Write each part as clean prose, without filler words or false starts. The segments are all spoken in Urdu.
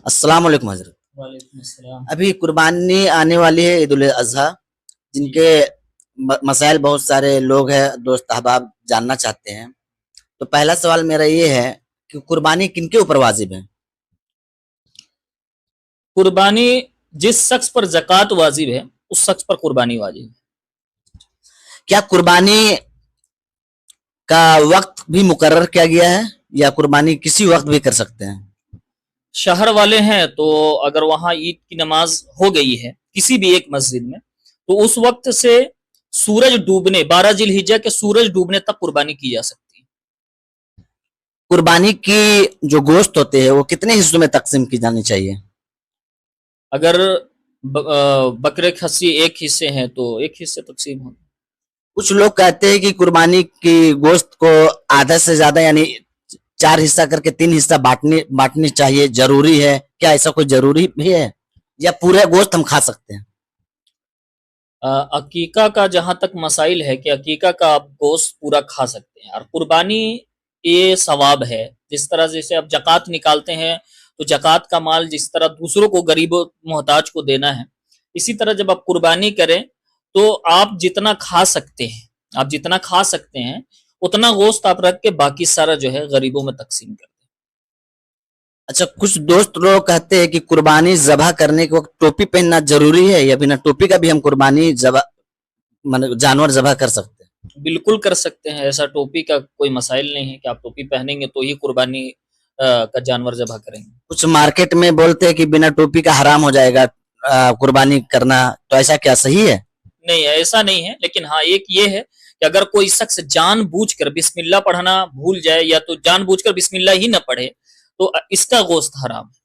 السلام علیکم حضرت. وعلیکم السلام۔ ابھی قربانی آنے والی ہے، عید الاضحیٰ، جن کے مسائل بہت سارے لوگ ہیں، دوست احباب جاننا چاہتے ہیں. تو پہلا سوال میرا یہ ہے کہ قربانی کن کے اوپر واجب ہے؟ قربانی جس شخص پر زکوٰۃ واجب ہے اس شخص پر قربانی واجب ہے۔ کیا قربانی کا وقت بھی مقرر کیا گیا ہے یا قربانی کسی وقت بھی کر سکتے ہیں؟ شہر والے ہیں تو اگر وہاں عید کی نماز ہو گئی ہے کسی بھی ایک مسجد میں تو اس وقت سے سورج ڈوبنے 12 ذی الحجہ کے سورج ڈوبنے تک قربانی کی جا سکتی ہے۔ قربانی کی جو گوشت ہوتے ہیں وہ کتنے حصوں میں تقسیم کی جانی چاہیے؟ اگر بکرے کھسی ایک حصے ہیں تو ایک حصے تقسیم ہو۔ کچھ لوگ کہتے ہیں کہ قربانی کی گوشت کو آدھا سے زیادہ یعنی 4 حصہ کر کے 3 حصہ بانٹنی چاہیے، ضروری ہے کیا؟ ایسا کوئی ضروری بھی ہے یا پورے گوشت ہم کھا سکتے ہیں؟ عقیقہ کا جہاں تک مسائل ہے کہ عقیقہ کا آپ گوشت پورا کھا سکتے ہیں، اور قربانی یہ ثواب ہے۔ جس طرح جیسے آپ زکوٰۃ نکالتے ہیں تو زکوٰۃ کا مال جس طرح دوسروں کو غریب و محتاج کو دینا ہے، اسی طرح جب آپ قربانی کریں تو آپ جتنا کھا سکتے ہیں اتنا گوشت آپ رکھ کے باقی سارا جو ہے غریبوں میں تقسیم کر دیں۔ اچھا، کچھ دوست لوگ کہتے ہیں کہ قربانی ذبح کرنے کے وقت ٹوپی پہننا ضروری ہے یا بنا ٹوپی کا بھی ہم قربانی جانور ذبح کر سکتے ہیں؟ بالکل کر سکتے ہیں، ایسا ٹوپی کا کوئی مسائل نہیں ہے کہ آپ ٹوپی پہنیں گے تو ہی قربانی کا جانور ذبح کریں گے۔ کچھ مارکیٹ میں بولتے ہیں کہ بنا ٹوپی کا حرام ہو جائے گا قربانی کرنا، تو ایسا کیا صحیح ہے؟ نہیں، ایسا نہیں ہے، لیکن ہاں ایک یہ ہے کہ اگر کوئی شخص جان بوجھ کر بسم اللہ پڑھنا بھول جائے یا تو جان بوجھ کر بسم اللہ ہی نہ پڑھے تو اس کا گوشت حرام ہے۔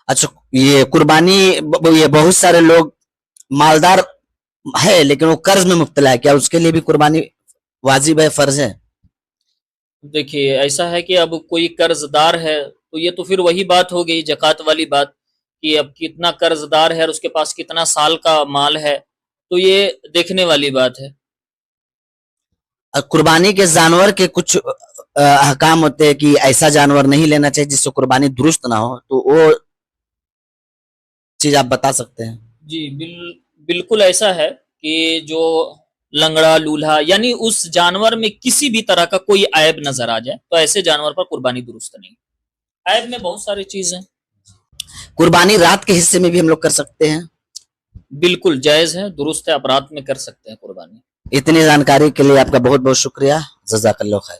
اچھا، یہ قربانی یہ بہت سارے لوگ مالدار ہے لیکن وہ قرض میں مبتلا ہے، کیا اس کے لیے بھی قربانی واجب ہے، فرض ہے؟ دیکھیے ایسا ہے کہ اب کوئی قرض دار ہے تو یہ تو پھر وہی بات ہو گئی زکوٰۃ والی بات کہ اب کتنا قرض دار ہے اور اس کے پاس کتنا سال کا مال ہے، تو یہ دیکھنے والی بات ہے۔ قربانی کے جانور کے کچھ احکام ہوتے ہیں کہ ایسا جانور نہیں لینا چاہیے جس سے قربانی درست نہ ہو، تو وہ چیز آپ بتا سکتے ہیں؟ جی بالکل ایسا ہے کہ جو لنگڑا لولہا یعنی اس جانور میں کسی بھی طرح کا کوئی عیب نظر آ جائے تو ایسے جانور پر قربانی درست نہیں۔ عیب میں بہت ساری چیزیں۔ قربانی رات کے حصے میں بھی ہم لوگ کر سکتے ہیں؟ بالکل جائز ہے، درست ہے، آپ رات میں کر سکتے ہیں قربانی۔ اتنی جانکاری کے لیے آپ کا بہت بہت شکریہ، جزاک اللہ خیر۔